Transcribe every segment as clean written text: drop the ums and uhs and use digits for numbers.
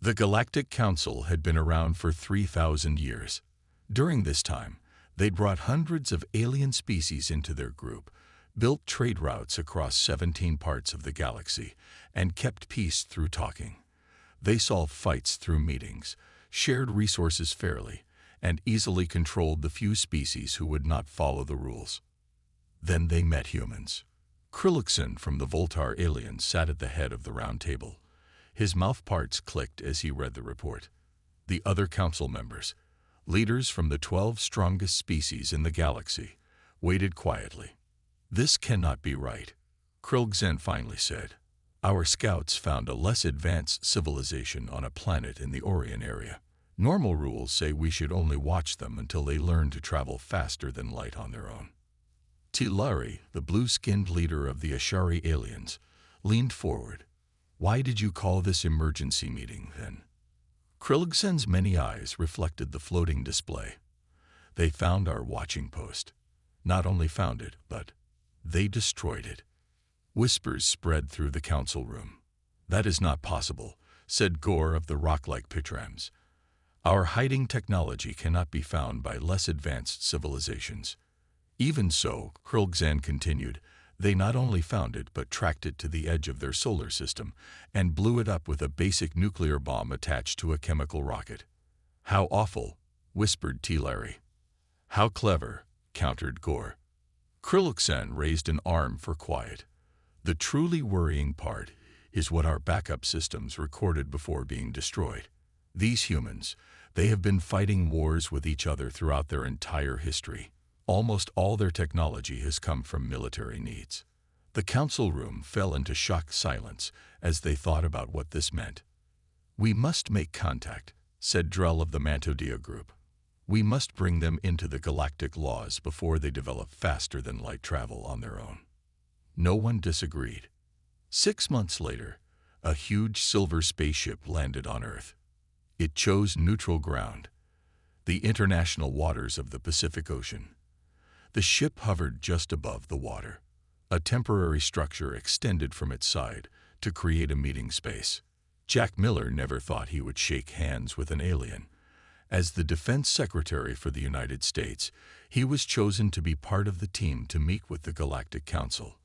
The Galactic Council had been around for 3,000 years. During this time, they'd brought hundreds of alien species into their group, built trade routes across 17 parts of the galaxy, and kept peace through talking. They solved fights through meetings, shared resources fairly, and easily controlled the few species who would not follow the rules. Then they met humans. Krillixen from the Voltar aliens sat at the head of the round table. His mouth parts clicked as he read the report. The other council members, leaders from the 12 strongest species in the galaxy, waited quietly. "This cannot be right," Krillixen finally said. "Our scouts found a less advanced civilization on a planet in the Orion area. Normal rules say we should only watch them until they learn to travel faster than light on their own." Tilari, the blue-skinned leader of the Ashari aliens, leaned forward. "Why did you call this emergency meeting, then?" Krillixen's many eyes reflected the floating display. "They found our watching post. Not only found it, but they destroyed it." Whispers spread through the council room. "That is not possible," said Gore of the rock-like Pitrams. "Our hiding technology cannot be found by less advanced civilizations." "Even so," Krillixen continued, "they not only found it but tracked it to the edge of their solar system and blew it up with a basic nuclear bomb attached to a chemical rocket." "How awful," whispered Tilari. "How clever," countered Gore. Krillixen raised an arm for quiet. "The truly worrying part is what our backup systems recorded before being destroyed. These humans, they have been fighting wars with each other throughout their entire history. Almost all their technology has come from military needs." The council room fell into shocked silence as they thought about what this meant. "We must make contact," said Drell of the Mantodia group. "We must bring them into the galactic laws before they develop faster-than-light travel on their own." No one disagreed. 6 months later, a huge silver spaceship landed on Earth. It chose neutral ground, the international waters of the Pacific Ocean. The ship hovered just above the water. A temporary structure extended from its side to create a meeting space. Jack Miller never thought he would shake hands with an alien. As the Defense Secretary for the United States, he was chosen to be part of the team to meet with the Galactic Council.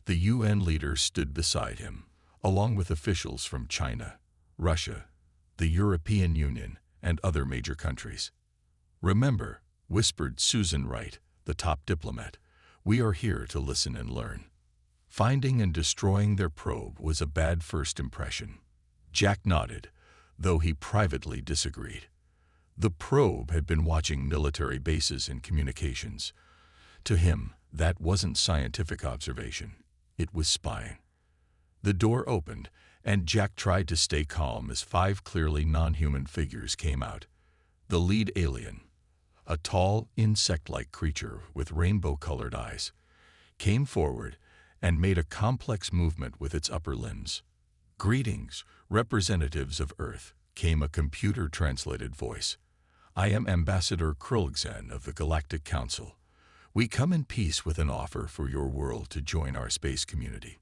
The UN leader stood beside him, along with officials from China, Russia, the European Union, and other major countries. "Remember," whispered Susan Wright, the top diplomat, "we are here to listen and learn." Finding and destroying their probe was a bad first impression. Jack nodded, though he privately disagreed. The probe had been watching military bases and communications. To him, that wasn't scientific observation. It was spying. The door opened, and Jack tried to stay calm as 5 clearly non-human figures came out. The lead alien, a tall, insect-like creature with rainbow-colored eyes, came forward and made a complex movement with its upper limbs. "Greetings, representatives of Earth," came a computer-translated voice. "I am Ambassador Krillixen of the Galactic Council. We come in peace with an offer for your world to join our space community."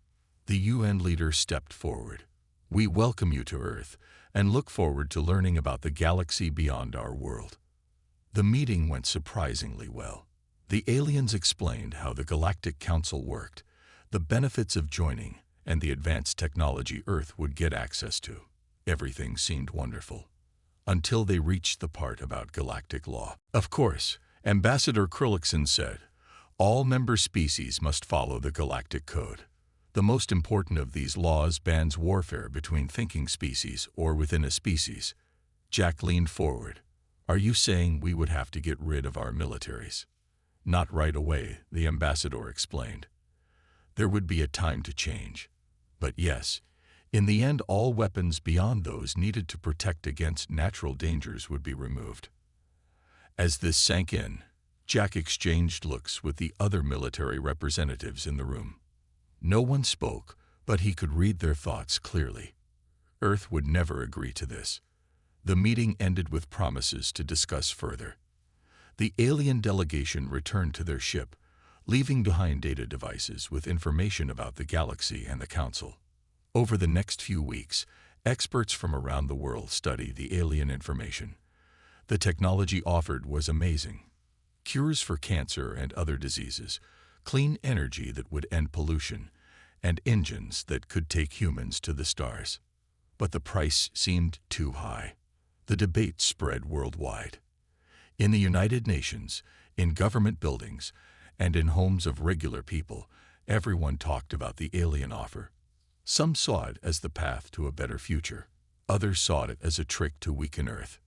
The UN leader stepped forward. "We welcome you to Earth and look forward to learning about the galaxy beyond our world." The meeting went surprisingly well. The aliens explained how the Galactic Council worked, the benefits of joining, and the advanced technology Earth would get access to. Everything seemed wonderful, until they reached the part about galactic law. "Of course," Ambassador Krillixen said, "all member species must follow the Galactic Code. The most important of these laws bans warfare between thinking species or within a species." Jack leaned forward. "Are you saying we would have to get rid of our militaries?" "Not right away," the ambassador explained. "There would be a time to change. But yes, in the end all weapons beyond those needed to protect against natural dangers would be removed." As this sank in, Jack exchanged looks with the other military representatives in the room. No one spoke, but he could read their thoughts clearly. Earth would never agree to this. The meeting ended with promises to discuss further. The alien delegation returned to their ship, leaving behind data devices with information about the galaxy and the Council. Over the next few weeks, Experts from around the world study the alien information. The technology offered was amazing. Cures for cancer and other diseases, clean energy that would end pollution, and engines that could take humans to the stars. But the price seemed too high. The debate spread worldwide. In the United Nations, in government buildings, and in homes of regular people, everyone talked about the alien offer. Some saw it as the path to a better future. Others saw it as a trick to weaken Earth.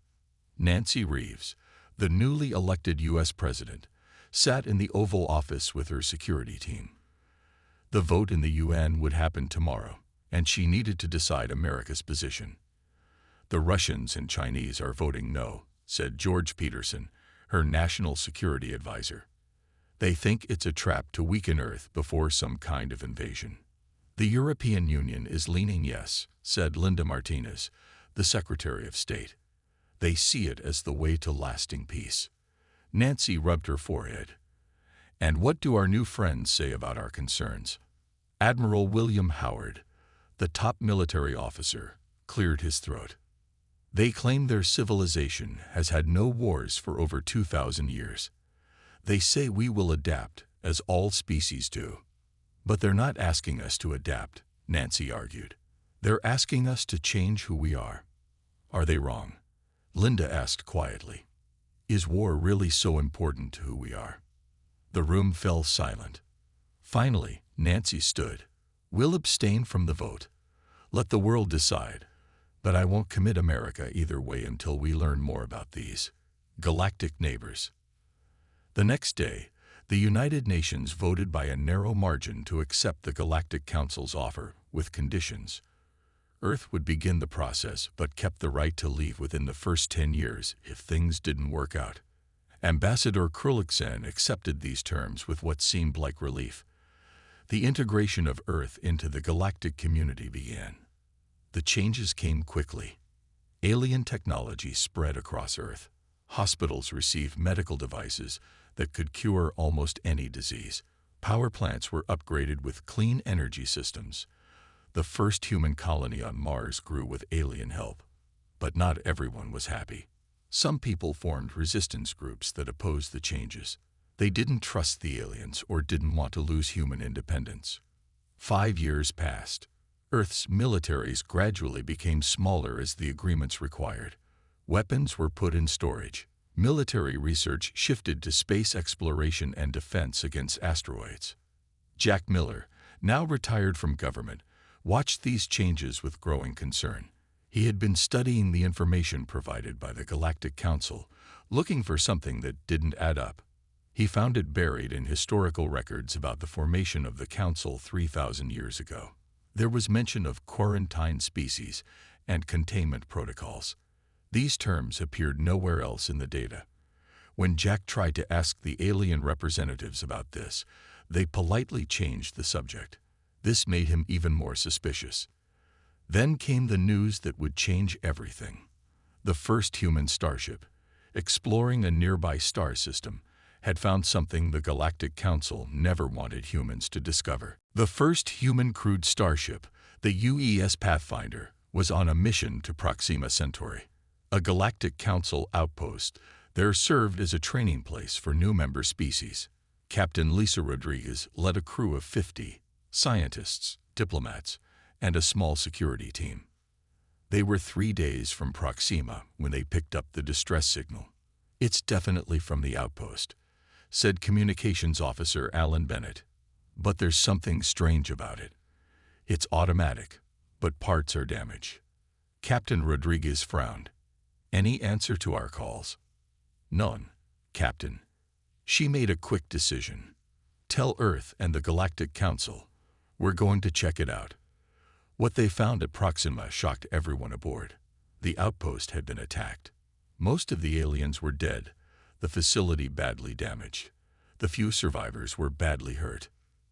Nancy Reeves, the newly elected U.S. president, sat in the Oval Office with her security team. The vote in the UN would happen tomorrow, and she needed to decide America's position. "The Russians and Chinese are voting no," said George Peterson, her national security advisor. "They think it's a trap to weaken Earth before some kind of invasion." "The European Union is leaning yes," said Linda Martinez, the Secretary of State. "They see it as the way to lasting peace." Nancy rubbed her forehead. "And what do our new friends say about our concerns?" Admiral William Howard, the top military officer, cleared his throat. "They claim their civilization has had no wars for over 2,000 years. They say we will adapt, as all species do." "But they're not asking us to adapt," Nancy argued. "They're asking us to change who we are." "Are they wrong?" Linda asked quietly. "Is war really so important to who we are?" The room fell silent. Finally, Nancy stood. "We'll abstain from the vote. Let the world decide. But I won't commit America either way until we learn more about these galactic neighbors." The next day, the United Nations voted by a narrow margin to accept the Galactic Council's offer, with conditions. Earth would begin the process, but kept the right to leave within the first 10 years if things didn't work out. Ambassador Krulixen accepted these terms with what seemed like relief. The integration of Earth into the galactic community began. The changes came quickly. Alien technology spread across Earth. Hospitals received medical devices that could cure almost any disease. Power plants were upgraded with clean energy systems. The first human colony on Mars grew with alien help. But not everyone was happy. Some people formed resistance groups that opposed the changes. They didn't trust the aliens or didn't want to lose human independence. 5 years passed. Earth's militaries gradually became smaller as the agreements required. Weapons were put in storage. Military research shifted to space exploration and defense against asteroids. Jack Miller, now retired from government, watched these changes with growing concern. He had been studying the information provided by the Galactic Council, looking for something that didn't add up. He found it buried in historical records about the formation of the Council 3,000 years ago. There was mention of quarantine species and containment protocols. These terms appeared nowhere else in the data. When Jack tried to ask the alien representatives about this, they politely changed the subject. This made him even more suspicious. Then came the news that would change everything. The first human starship, exploring a nearby star system, had found something the Galactic Council never wanted humans to discover. The first human-crewed starship, the UES Pathfinder, was on a mission to Proxima Centauri, a Galactic Council outpost. There served as a training place for new member species. Captain Lisa Rodriguez led a crew of 50 scientists, diplomats, and a small security team. They were 3 days from Proxima when they picked up the distress signal. "It's definitely from the outpost," said Communications Officer Alan Bennett. "But there's something strange about it. It's automatic, but parts are damaged." Captain Rodriguez frowned. "Any answer to our calls?" "None, Captain." She made a quick decision. "Tell Earth and the Galactic Council. We're going to check it out." What they found at Proxima shocked everyone aboard. The outpost had been attacked. Most of the aliens were dead, the facility badly damaged. The few survivors were badly hurt.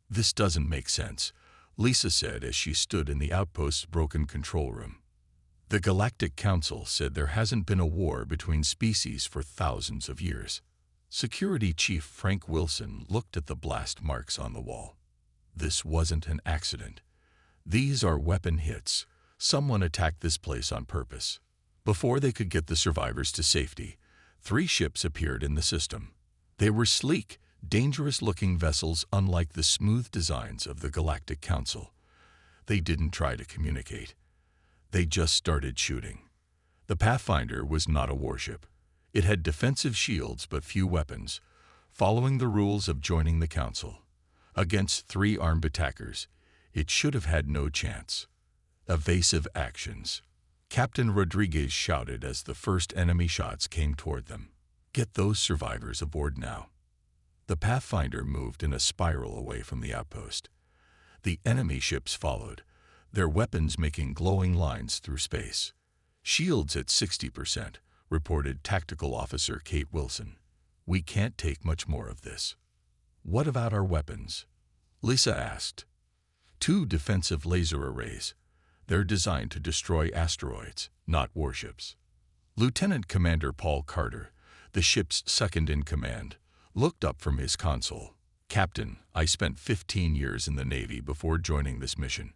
"This doesn't make sense," Lisa said as she stood in the outpost's broken control room. "The Galactic Council said there hasn't been a war between species for thousands of years." Security Chief Frank Wilson looked at the blast marks on the wall. "This wasn't an accident. These are weapon hits, Someone attacked this place on purpose. Before they could get the survivors to safety, 3 ships appeared in the system. They were sleek, dangerous-looking vessels unlike the smooth designs of the Galactic Council. They didn't try to communicate. They just started shooting. The Pathfinder was not a warship. It had defensive shields but few weapons, following the rules of joining the Council. Against 3 armed attackers, it should have had no chance. Evasive actions. Captain Rodriguez shouted as the first enemy shots came toward them. "Get those survivors aboard now." The Pathfinder moved in a spiral away from the outpost. The enemy ships followed, their weapons making glowing lines through space. "Shields at 60%, reported Tactical Officer Kate Wilson. "We can't take much more of this." "What about our weapons?" Lisa asked. 2 defensive laser arrays. They're designed to destroy asteroids, not warships. Lieutenant Commander Paul Carter, the ship's second-in-command, looked up from his console. "Captain, I spent 15 years in the Navy before joining this mission.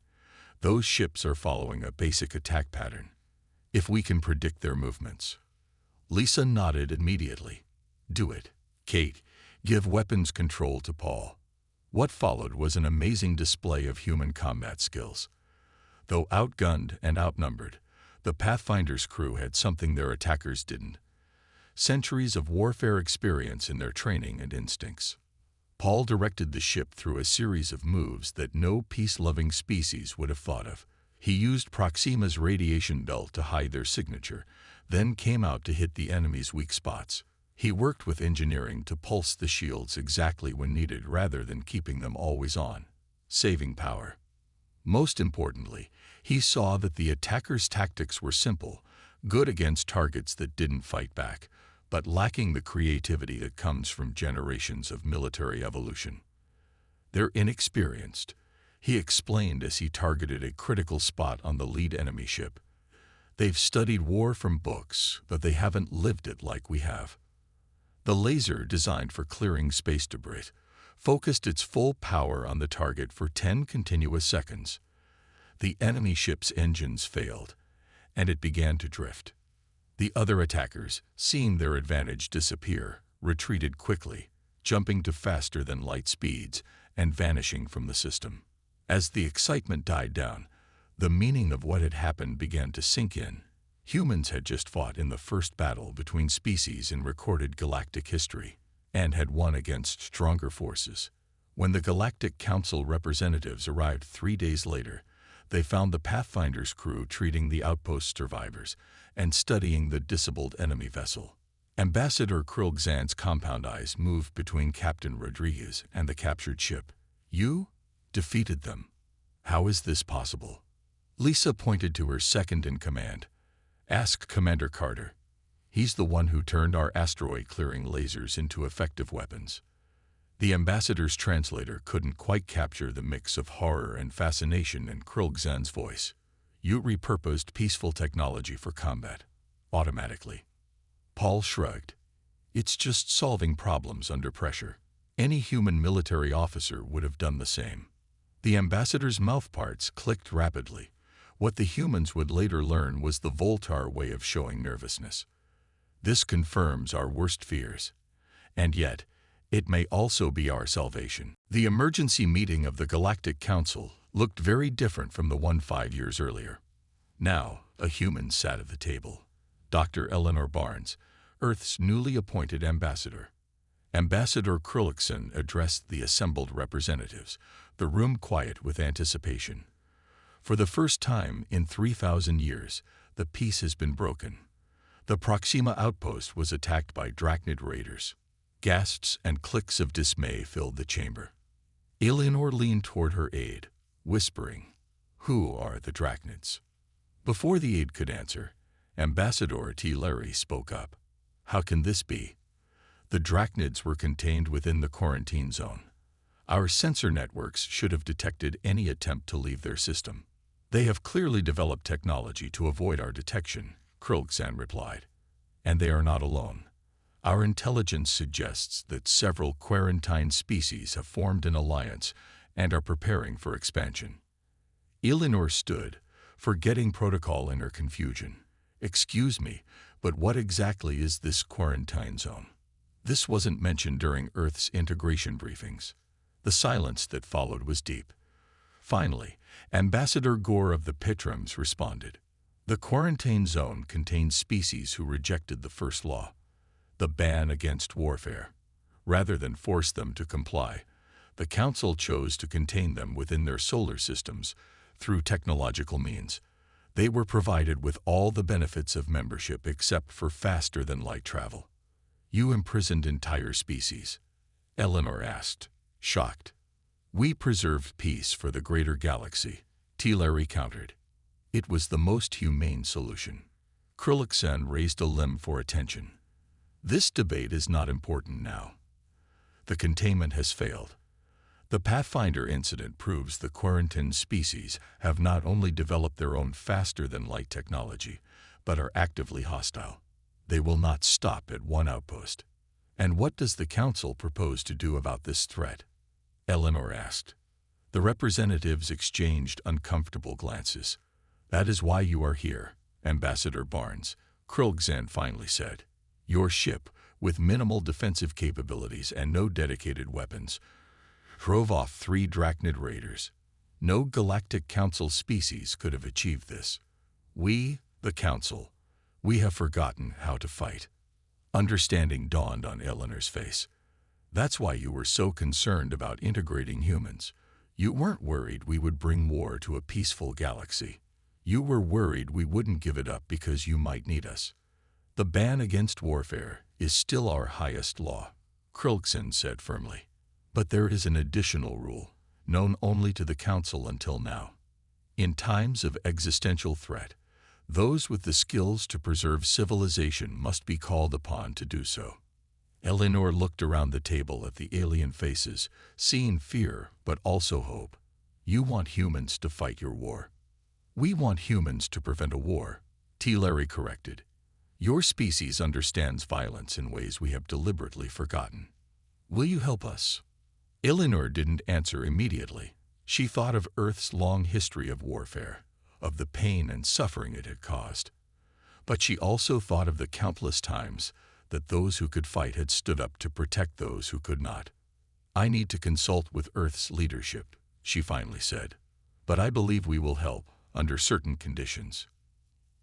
Those ships are following a basic attack pattern. If we can predict their movements." Lisa nodded immediately. "Do it. Kate, give weapons control to Paul." What followed was an amazing display of human combat skills. Though outgunned and outnumbered, the Pathfinder's crew had something their attackers didn't: centuries of warfare experience in their training and instincts. Paul directed the ship through a series of moves that no peace-loving species would have thought of. He used Proxima's radiation belt to hide their signature, then came out to hit the enemy's weak spots. He worked with engineering to pulse the shields exactly when needed rather than keeping them always on, saving power. Most importantly, he saw that the attackers' tactics were simple, good against targets that didn't fight back, but lacking the creativity that comes from generations of military evolution. "They're inexperienced," he explained as he targeted a critical spot on the lead enemy ship. "They've studied war from books, but they haven't lived it like we have." The laser, designed for clearing space debris, focused its full power on the target for 10 continuous seconds. The enemy ship's engines failed, and it began to drift. The other attackers, seeing their advantage disappear, retreated quickly, jumping to faster-than-light speeds and vanishing from the system. As the excitement died down, the meaning of what had happened began to sink in. Humans had just fought in the first battle between species in recorded galactic history, and had won against stronger forces. When the Galactic Council representatives arrived 3 days later, they found the Pathfinder's crew treating the outpost survivors and studying the disabled enemy vessel. Ambassador Krilgzan's compound eyes moved between Captain Rodriguez and the captured ship. "You defeated them. How is this possible?" Lisa pointed to her second-in-command. "Ask Commander Carter. He's the one who turned our asteroid-clearing lasers into effective weapons." The ambassador's translator couldn't quite capture the mix of horror and fascination in Krilgzan's voice. "You repurposed peaceful technology for combat, automatically." Paul shrugged. "It's just solving problems under pressure. Any human military officer would have done the same." The ambassador's mouthparts clicked rapidly. What the humans would later learn was the Voltar way of showing nervousness. "This confirms our worst fears. And yet, it may also be our salvation." The emergency meeting of the Galactic Council looked very different from the one 5 years earlier. Now, a human sat at the table. Dr. Eleanor Barnes, Earth's newly appointed ambassador. Ambassador Krilgzan addressed the assembled representatives, the room quiet with anticipation. "For the first time in 3,000 years, the peace has been broken. The Proxima outpost was attacked by Drachnid raiders." Gasps and clicks of dismay filled the chamber. Eleanor leaned toward her aide, whispering, "Who are the Drachnids?" Before the aide could answer, Ambassador T. Larry spoke up. "How can this be? The Drachnids were contained within the quarantine zone. Our sensor networks should have detected any attempt to leave their system." "They have clearly developed technology to avoid our detection," Krilgzan replied. "And they are not alone. Our intelligence suggests that several quarantine species have formed an alliance and are preparing for expansion." Eleanor stood, forgetting protocol in her confusion. "Excuse me, but what exactly is this quarantine zone?" This wasn't mentioned during Earth's integration briefings. The silence that followed was deep. Finally, Ambassador Gore of the Pitrams responded. "The quarantine zone contains species who rejected the first law, the ban against warfare. Rather than force them to comply, the Council chose to contain them within their solar systems through technological means. They were provided with all the benefits of membership except for faster-than-light travel." "You imprisoned entire species?" Eleanor asked, shocked. "We preserved peace for the greater galaxy," Teleri countered. "It was the most humane solution." Krillixen raised a limb for attention. "This debate is not important now. The containment has failed. The Pathfinder incident proves the quarantine species have not only developed their own faster-than-light technology, but are actively hostile. They will not stop at one outpost." "And what does the Council propose to do about this threat?" Eleanor asked. The representatives exchanged uncomfortable glances. "That is why you are here, Ambassador Barnes," Krillixen finally said. "Your ship, with minimal defensive capabilities and no dedicated weapons, drove off 3 Drachnid raiders. No Galactic Council species could have achieved this. We, the Council, we have forgotten how to fight." Understanding dawned on Eleanor's face. "That's why you were so concerned about integrating humans. You weren't worried we would bring war to a peaceful galaxy. You were worried we wouldn't give it up because you might need us. The ban against warfare is still our highest law," Krillixen said firmly. "But there is an additional rule, known only to the Council until now. In times of existential threat, those with the skills to preserve civilization must be called upon to do so." Eleanor looked around the table at the alien faces, seeing fear but also hope. "You want humans to fight your war." "We want humans to prevent a war," Teleri corrected. "Your species understands violence in ways we have deliberately forgotten. Will you help us?" Eleanor didn't answer immediately. She thought of Earth's long history of warfare, of the pain and suffering it had caused. But she also thought of the countless times that those who could fight had stood up to protect those who could not. "I need to consult with Earth's leadership," she finally said. "But I believe we will help, under certain conditions."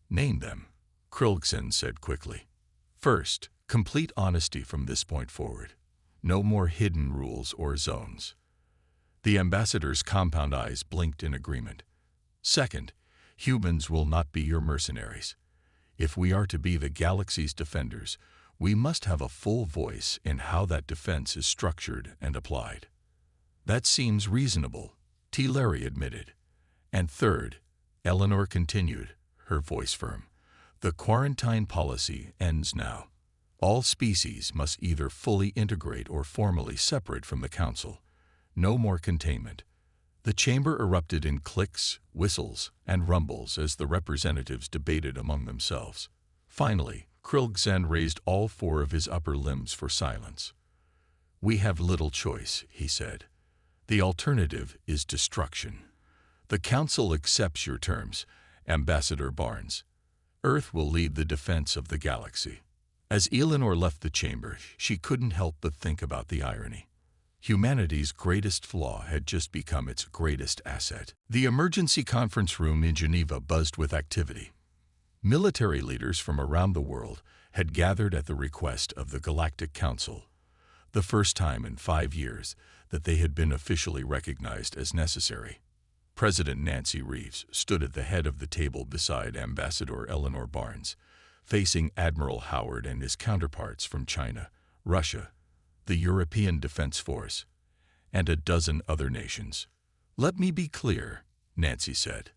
"Name them," Krillixen said quickly. "First, complete honesty from this point forward. No more hidden rules or zones." The ambassador's compound eyes blinked in agreement. "Second, humans will not be your mercenaries. If we are to be the galaxy's defenders, we must have a full voice in how that defense is structured and applied." "That seems reasonable," Teleri admitted. "And third," Eleanor continued, her voice firm, "the quarantine policy ends now. All species must either fully integrate or formally separate from the Council. No more containment." The chamber erupted in clicks, whistles, and rumbles as the representatives debated among themselves. Finally, Krillixen raised all 4 of his upper limbs for silence. "We have little choice," he said. "The alternative is destruction. The Council accepts your terms, Ambassador Barnes. Earth will lead the defense of the galaxy." As Eleanor left the chamber, she couldn't help but think about the irony. Humanity's greatest flaw had just become its greatest asset. The emergency conference room in Geneva buzzed with activity. Military leaders from around the world had gathered at the request of the Galactic Council, the first time in 5 years that they had been officially recognized as necessary. President Nancy Reeves stood at the head of the table beside Ambassador Eleanor Barnes, facing Admiral Howard and his counterparts from China, Russia, the European Defense Force, and a dozen other nations. "Let me be clear," Nancy said.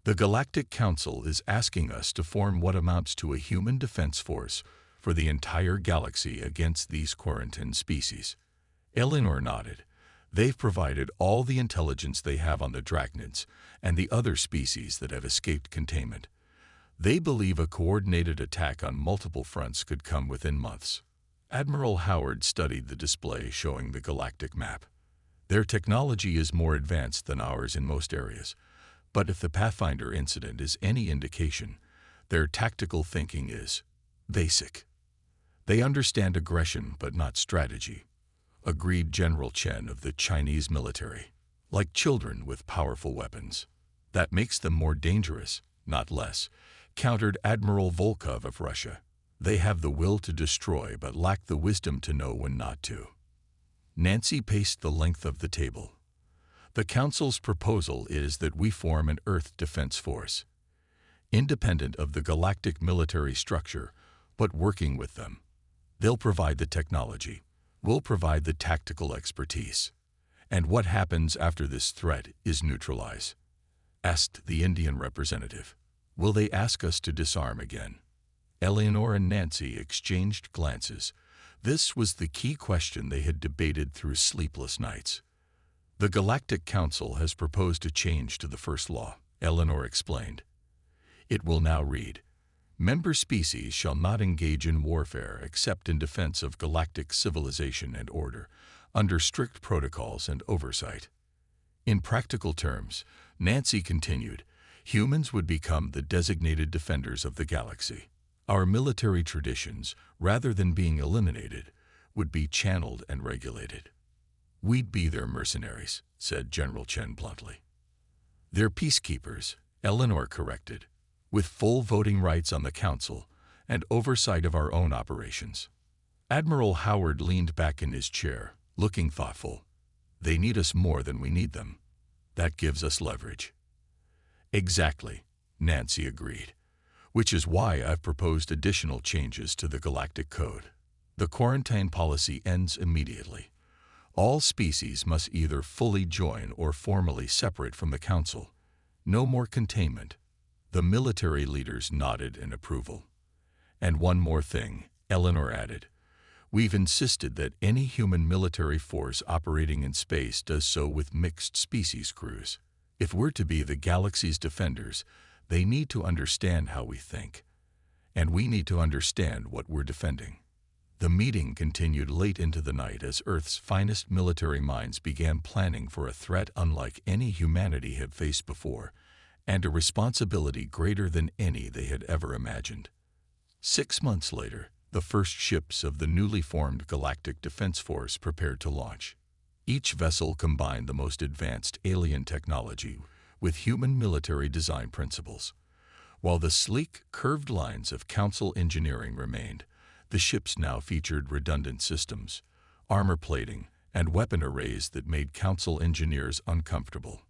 "The Galactic Council is asking us to form what amounts to a human defense force for the entire galaxy against these quarantine species." Eleanor nodded. "They've provided all the intelligence they have on the Drachnids and the other species that have escaped containment. They believe a coordinated attack on multiple fronts could come within months." Admiral Howard studied the display showing the galactic map. "Their technology is more advanced than ours in most areas, But if the Pathfinder incident is any indication, their tactical thinking is basic. They understand aggression but not strategy, agreed General Chen of the Chinese military. Like children with powerful weapons. That makes them more dangerous, not less, countered Admiral Volkov of Russia. They have the will to destroy but lack the wisdom to know when not to. Nancy paced the length of the table. The Council's proposal is that we form an Earth Defense Force, independent of the galactic military structure, but working with them. They'll provide the technology. We'll provide the tactical expertise. And what happens after this threat is neutralize? Asked the Indian representative. Will they ask us to disarm again? Eleanor and Nancy exchanged glances. This was the key question they had debated through sleepless nights. The Galactic Council has proposed a change to the first law, Eleanor explained. It will now read, member species shall not engage in warfare except in defense of galactic civilization and order, under strict protocols and oversight. In practical terms, Nancy continued, humans would become the designated defenders of the galaxy. Our military traditions, rather than being eliminated, would be channeled and regulated. We'd be their mercenaries, said General Chen bluntly. They're peacekeepers, Eleanor corrected, with full voting rights on the Council and oversight of our own operations. Admiral Howard leaned back in his chair, looking thoughtful. They need us more than we need them. That gives us leverage. Exactly, Nancy agreed, which is why I've proposed additional changes to the Galactic Code. The quarantine policy ends immediately. All species must either fully join or formally separate from the Council. No more containment. The military leaders nodded in approval. And one more thing, Eleanor added. We've insisted that any human military force operating in space does so with mixed species crews. If we're to be the galaxy's defenders, they need to understand how we think. And we need to understand what we're defending. The meeting continued late into the night as Earth's finest military minds began planning for a threat unlike any humanity had faced before, and a responsibility greater than any they had ever imagined. 6 months later, the first ships of the newly formed Galactic Defense Force prepared to launch. Each vessel combined the most advanced alien technology with human military design principles. While the sleek, curved lines of Council engineering remained, the ships now featured redundant systems, armor plating, and weapon arrays that made Council engineers uncomfortable.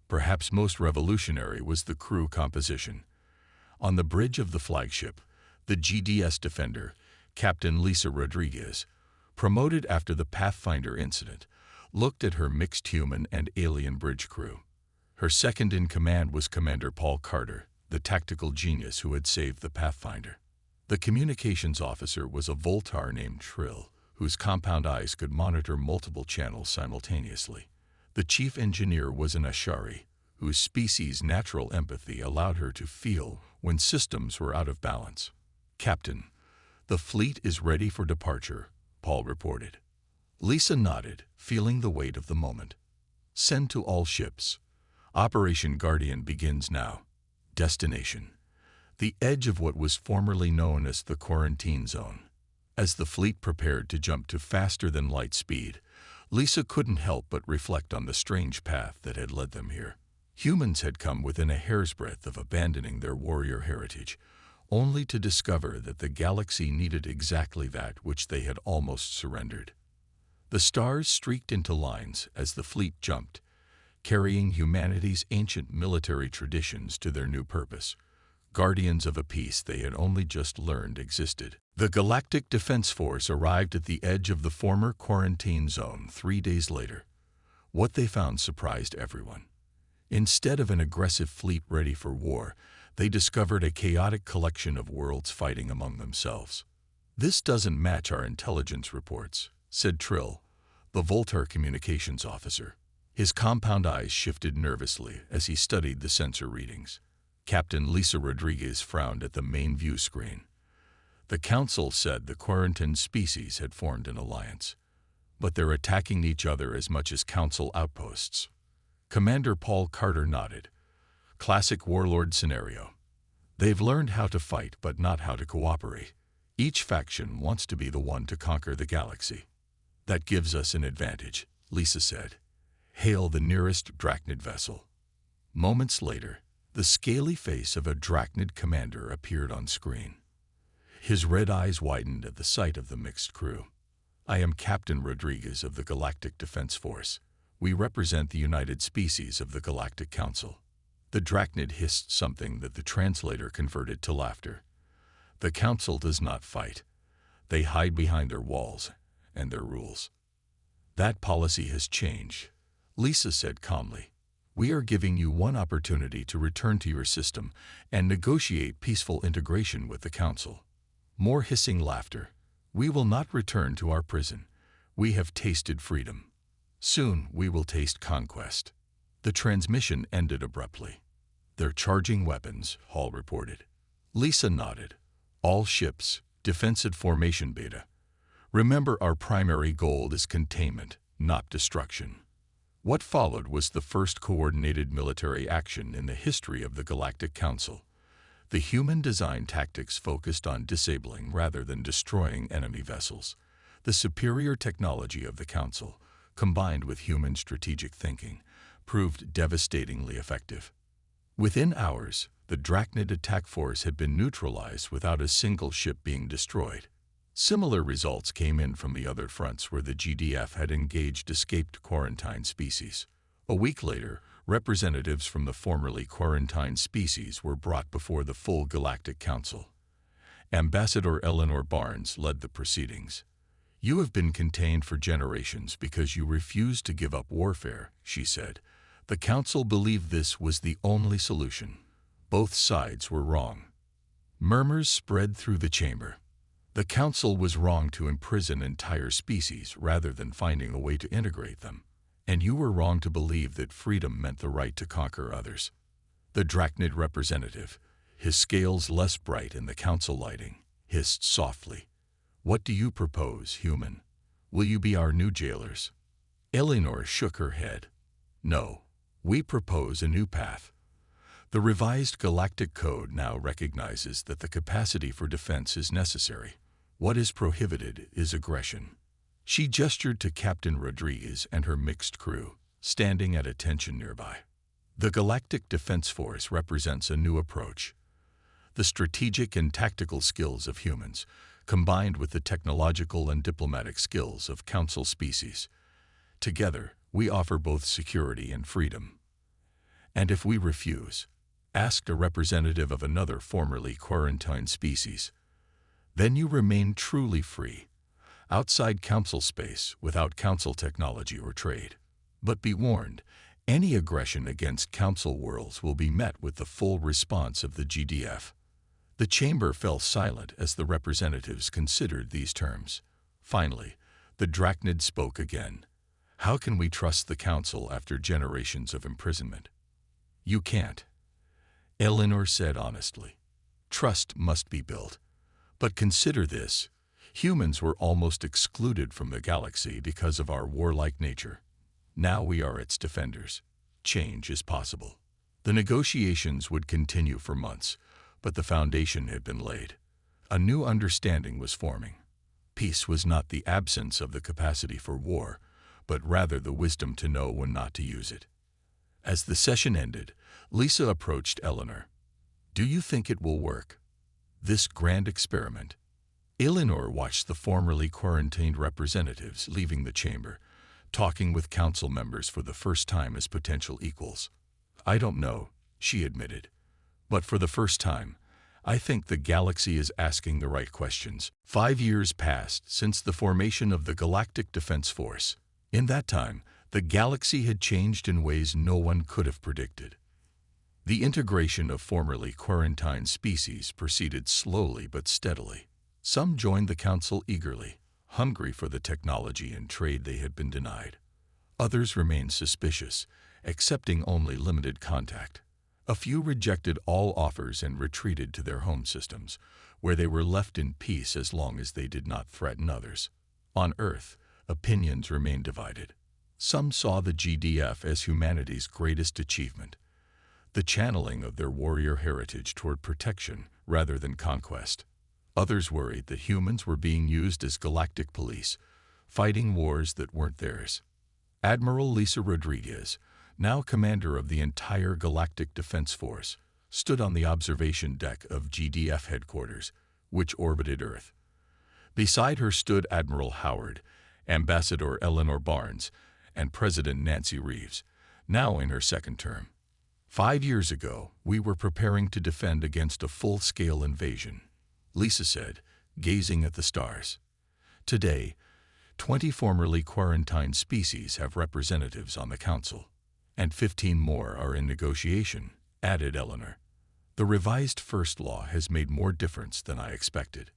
Perhaps most revolutionary was the crew composition. On the bridge of the flagship, the GDS Defender, Captain Lisa Rodriguez, promoted after the Pathfinder incident, looked at her mixed human and alien bridge crew. Her second in command was Commander Paul Carter, the tactical genius who had saved the Pathfinder. The communications officer was a Voltar named Trill, whose compound eyes could monitor multiple channels simultaneously. The chief engineer was an Ashari, whose species' natural empathy allowed her to feel when systems were out of balance. Captain, the fleet is ready for departure, Paul reported. Lisa nodded, feeling the weight of the moment. Send to all ships. Operation Guardian begins now. Destination: the edge of what was formerly known as the quarantine zone. As the fleet prepared to jump to faster-than-light speed, Lisa couldn't help but reflect on the strange path that had led them here. Humans had come within a hair's breadth of abandoning their warrior heritage, only to discover that the galaxy needed exactly that which they had almost surrendered. The stars streaked into lines as the fleet jumped, carrying humanity's ancient military traditions to their new purpose, guardians of a peace they had only just learned existed. The Galactic Defense Force arrived at the edge of the former quarantine zone 3 days later. What they found surprised everyone. Instead of an aggressive fleet ready for war, they discovered a chaotic collection of worlds fighting among themselves. This doesn't match our intelligence reports, said Trill, the Voltar communications officer. His compound eyes shifted nervously as he studied the sensor readings. Captain Lisa Rodriguez frowned at the main view screen. The Council said the quarantined species had formed an alliance, but they're attacking each other as much as Council outposts. Commander Paul Carter nodded. Classic warlord scenario. They've learned how to fight but not how to cooperate. Each faction wants to be the one to conquer the galaxy. That gives us an advantage, Lisa said. Hail the nearest Drachnid vessel. Moments later, the scaly face of a Drachnid commander appeared on screen. His red eyes widened at the sight of the mixed crew. I am Captain Rodriguez of the Galactic Defense Force. We represent the United Species of the Galactic Council. The Drachnid hissed something that the translator converted to laughter. The Council does not fight. They hide behind their walls and their rules. That policy has changed, Lisa said calmly. We are giving you one opportunity to return to your system and negotiate peaceful integration with the Council. More hissing laughter. We will not return to our prison. We have tasted freedom. Soon we will taste conquest. The transmission ended abruptly. They're charging weapons, Hall reported. Lisa nodded. All ships, defensive formation beta. Remember, our primary goal is containment, not destruction. What followed was the first coordinated military action in the history of the Galactic Council. The human design tactics focused on disabling rather than destroying enemy vessels. The superior technology of the Council, combined with human strategic thinking, proved devastatingly effective. Within hours, the Drachnid attack force had been neutralized without a single ship being destroyed. Similar results came in from the other fronts where the GDF had engaged escaped quarantine species. A week later, representatives from the formerly quarantined species were brought before the full Galactic Council. Ambassador Eleanor Barnes led the proceedings. You have been contained for generations because you refused to give up warfare, she said. The Council believed this was the only solution. Both sides were wrong. Murmurs spread through the chamber. The Council was wrong to imprison entire species rather than finding a way to integrate them. And you were wrong to believe that freedom meant the right to conquer others. The Drachnid representative, his scales less bright in the Council lighting, hissed softly. What do you propose, human? Will you be our new jailers? Eleanor shook her head. No, we propose a new path. The revised Galactic Code now recognizes that the capacity for defense is necessary. What is prohibited is aggression. She gestured to Captain Rodriguez and her mixed crew, standing at attention nearby. The Galactic Defense Force represents a new approach. The strategic and tactical skills of humans, combined with the technological and diplomatic skills of Council species. Together, we offer both security and freedom. And if we refuse, asked a representative of another formerly quarantined species, then you remain truly free, outside Council space without Council technology or trade. But be warned, any aggression against Council worlds will be met with the full response of the GDF. The chamber fell silent as the representatives considered these terms. Finally, the Drachnid spoke again. How can we trust the Council after generations of imprisonment? You can't, Eleanor said honestly. Trust must be built. But consider this. Humans were almost excluded from the galaxy because of our warlike nature. Now we are its defenders. Change is possible. The negotiations would continue for months, but the foundation had been laid. A new understanding was forming. Peace was not the absence of the capacity for war, but rather the wisdom to know when not to use it. As the session ended, Lisa approached Eleanor. Do you think it will work? This grand experiment? Eleanor watched the formerly quarantined representatives leaving the chamber, talking with Council members for the first time as potential equals. I don't know, she admitted. But for the first time, I think the galaxy is asking the right questions. 5 years passed since the formation of the Galactic Defense Force. In that time, the galaxy had changed in ways no one could have predicted. The integration of formerly quarantined species proceeded slowly but steadily. Some joined the Council eagerly, hungry for the technology and trade they had been denied. Others remained suspicious, accepting only limited contact. A few rejected all offers and retreated to their home systems, where they were left in peace as long as they did not threaten others. On Earth, opinions remained divided. Some saw the GDF as humanity's greatest achievement. the channeling of their warrior heritage toward protection rather than conquest. Others worried that humans were being used as galactic police, fighting wars that weren't theirs. Admiral Lisa Rodriguez, now commander of the entire Galactic Defense Force, stood on the observation deck of GDF headquarters, which orbited Earth. Beside her stood Admiral Howard, Ambassador Eleanor Barnes, and President Nancy Reeves, now in her second term. 5 years ago, we were preparing to defend against a full-scale invasion, Lisa said, gazing at the stars. Today, 20 formerly quarantined species have representatives on the council, and 15 more are in negotiation, added Eleanor. The revised First Law has made more difference than I expected.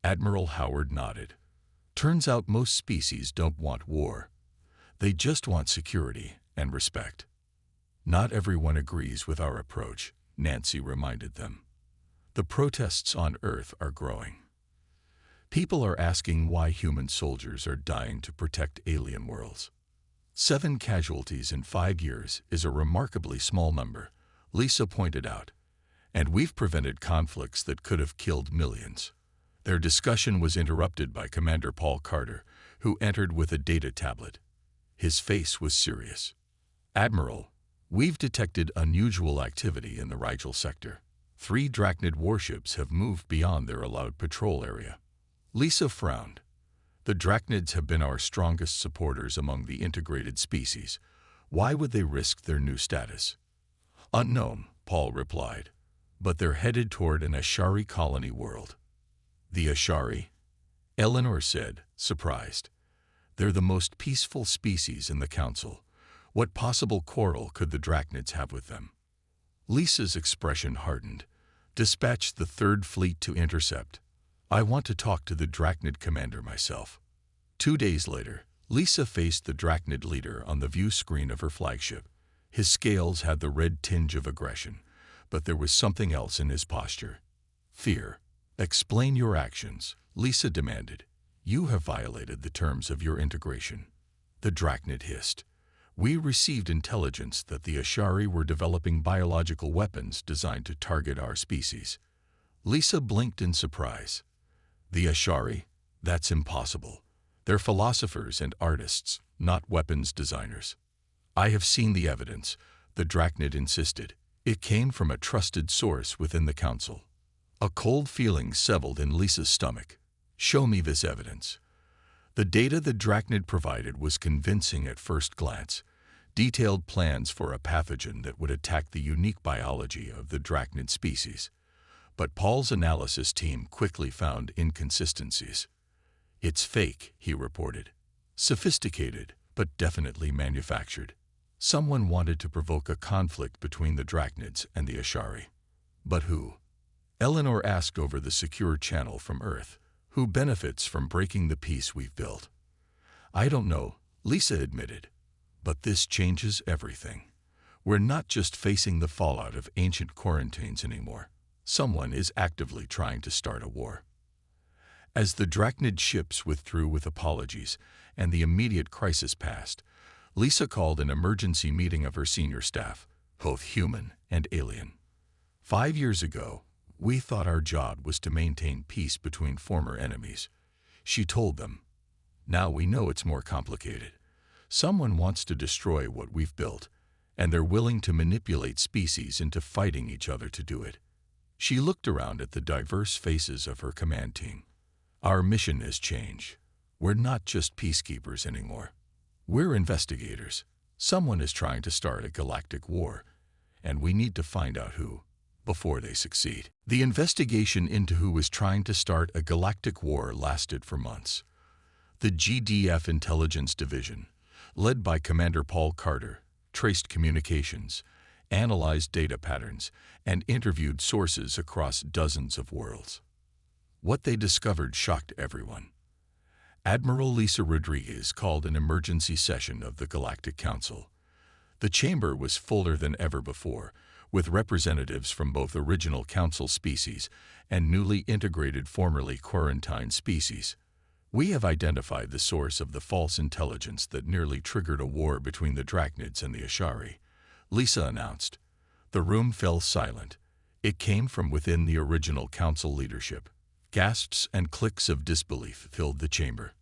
Admiral Howard nodded. Turns out most species don't want war. They just want security and respect. Not everyone agrees with our approach, Nancy reminded them. The protests on Earth are growing. People are asking why human soldiers are dying to protect alien worlds. 7 casualties in 5 years is a remarkably small number, Lisa pointed out, and we've prevented conflicts that could have killed millions. Their discussion was interrupted by Commander Paul Carter, who entered with a data tablet. His face was serious. Admiral, we've detected unusual activity in the Rigel sector. 3 Drachnid warships have moved beyond their allowed patrol area. Lisa frowned. The Drachnids have been our strongest supporters among the integrated species. Why would they risk their new status? Unknown, Paul replied, but they're headed toward an Ashari colony world. The Ashari? Eleanor said, surprised. They're the most peaceful species in the council. What possible quarrel could the Drachnids have with them? Lisa's expression hardened. Dispatch the 3rd Fleet to intercept. I want to talk to the Drachnid commander myself. 2 days later, Lisa faced the Drachnid leader on the view screen of her flagship. His scales had the red tinge of aggression, but there was something else in his posture. Fear. Explain your actions, Lisa demanded. You have violated the terms of your integration. The Drachnid hissed. We received intelligence that the Ashari were developing biological weapons designed to target our species. Lisa blinked in surprise. The Ashari? That's impossible. They're philosophers and artists, not weapons designers. I have seen the evidence, the Drachnid insisted. It came from a trusted source within the council. A cold feeling settled in Lisa's stomach. Show me this evidence. The data the Drachnid provided was convincing at first glance. Detailed plans for a pathogen that would attack the unique biology of the Drachnid species. But Paul's analysis team quickly found inconsistencies. It's fake, he reported. Sophisticated, but definitely manufactured. Someone wanted to provoke a conflict between the Drachnids and the Ashari. But who? Eleanor asked over the secure channel from Earth. Who benefits from breaking the peace we've built? I don't know, Lisa admitted. But this changes everything. We're not just facing the fallout of ancient quarantines anymore. Someone is actively trying to start a war. As the Drachnid ships withdrew with apologies and the immediate crisis passed, Lisa called an emergency meeting of her senior staff, both human and alien. 5 years ago, we thought our job was to maintain peace between former enemies, she told them. Now we know it's more complicated. Someone wants to destroy what we've built, and they're willing to manipulate species into fighting each other to do it. She looked around at the diverse faces of her command team. Our mission has changed. We're not just peacekeepers anymore. We're investigators. Someone is trying to start a galactic war, and we need to find out who, before they succeed. The investigation into who was trying to start a galactic war lasted for months. The GDF Intelligence Division, led by Commander Paul Carter, traced communications, analyzed data patterns, and interviewed sources across dozens of worlds. What they discovered shocked everyone. Admiral Lisa Rodriguez called an emergency session of the Galactic Council. The chamber was fuller than ever before, with representatives from both original council species and newly integrated formerly quarantined species. We have identified the source of the false intelligence that nearly triggered a war between the Drachnids and the Ashari, Lisa announced. The room fell silent. It came from within the original council leadership. Gasps and clicks of disbelief filled the chamber.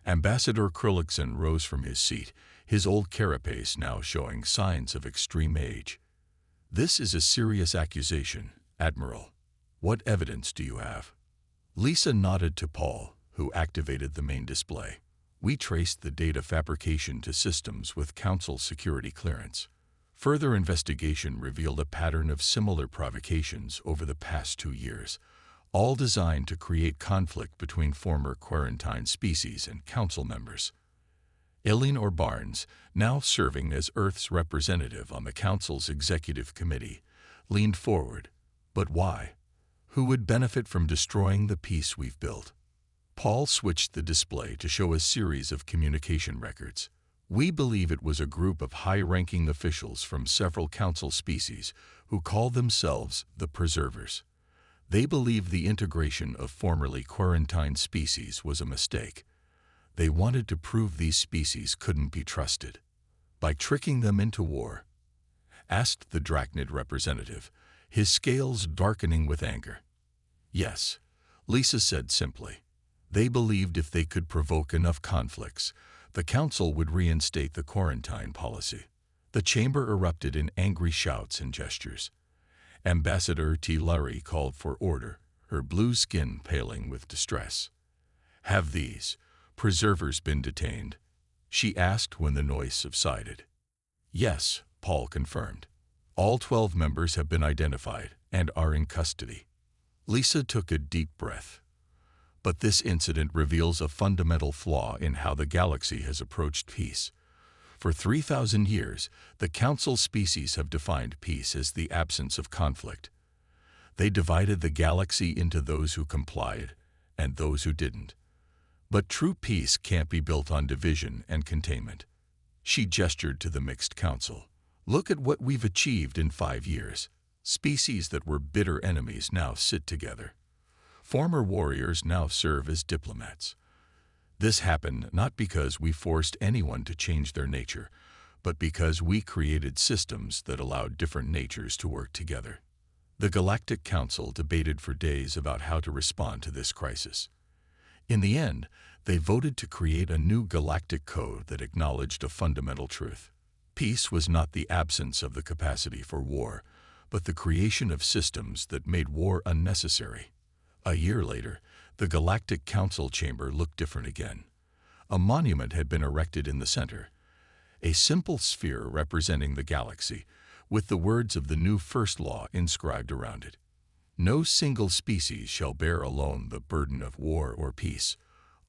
Ambassador Krullickson rose from his seat, his old carapace now showing signs of extreme age. "This is a serious accusation, Admiral. What evidence do you have?" Lisa nodded to Paul, who activated the main display. "We traced the data fabrication to systems with Council security clearance. Further investigation revealed a pattern of similar provocations over the past 2 years, all designed to create conflict between former quarantine species and Council members." Eleanor Barnes, now serving as Earth's representative on the Council's executive committee, leaned forward. "But why? Who would benefit from destroying the peace we've built?" Paul switched the display to show a series of communication records. "We believe it was a group of high-ranking officials from several Council species who call themselves the Preservers. They believe the integration of formerly quarantined species was a mistake. They wanted to prove these species couldn't be trusted. By tricking them into war?" asked the Drachnid representative, his scales darkening with anger. "Yes," Lisa said simply. "They believed if they could provoke enough conflicts, the Council would reinstate the quarantine policy." The chamber erupted in angry shouts and gestures. Ambassador T. Lurie called for order, her blue skin paling with distress. "Have these Preservers been detained?" she asked when the noise subsided. "Yes," Paul confirmed. "All 12 members have been identified and are in custody." Lisa took a deep breath. But this incident reveals a fundamental flaw in how the galaxy has approached peace. For 3,000 years, the Council species have defined peace as the absence of conflict. They divided the galaxy into those who complied and those who didn't. But true peace can't be built on division and containment. She gestured to the mixed council. "Look at what we've achieved in 5 years. Species that were bitter enemies now sit together. Former warriors now serve as diplomats. This happened not because we forced anyone to change their nature, but because we created systems that allowed different natures to work together." The Galactic Council debated for days about how to respond to this crisis. In the end, they voted to create a new galactic code that acknowledged a fundamental truth. Peace was not the absence of the capacity for war, but the creation of systems that made war unnecessary. A year later, the Galactic Council chamber looked different again. A monument had been erected in the center, a simple sphere representing the galaxy, with the words of the new First Law inscribed around it. "No single species shall bear alone the burden of war or peace.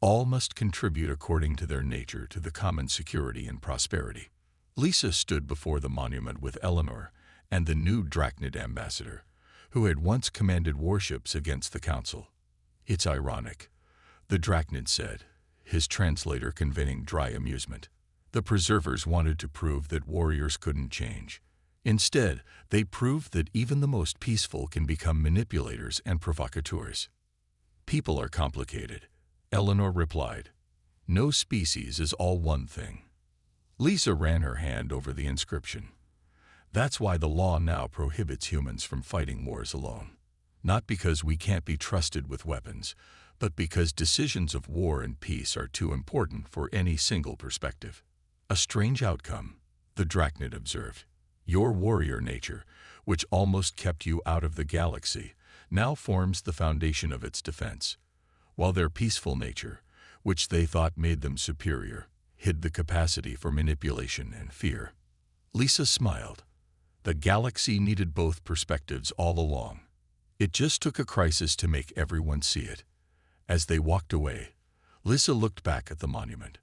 All must contribute according to their nature to the common security and prosperity." Lisa stood before the monument with Eleanor and the new Drachnid ambassador, who had once commanded warships against the Council. "It's ironic," the Drachnid said, his translator conveying dry amusement. "The Preservers wanted to prove that warriors couldn't change. Instead, they proved that even the most peaceful can become manipulators and provocateurs." "People are complicated," Eleanor replied. "No species is all one thing." Lisa ran her hand over the inscription. "That's why the law now prohibits humans from fighting wars alone. Not because we can't be trusted with weapons, but because decisions of war and peace are too important for any single perspective." "A strange outcome," the Drachnid observed. "Your warrior nature, which almost kept you out of the galaxy, now forms the foundation of its defense, while their peaceful nature, which they thought made them superior, hid the capacity for manipulation and fear." Lisa smiled. The galaxy needed both perspectives all along. It just took a crisis to make everyone see it. As they walked away, Lisa looked back at the monument.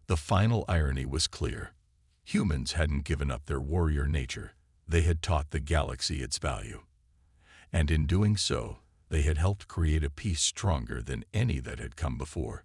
The final irony was clear. Humans hadn't given up their warrior nature. They had taught the galaxy its value. And in doing so, they had helped create a peace stronger than any that had come before.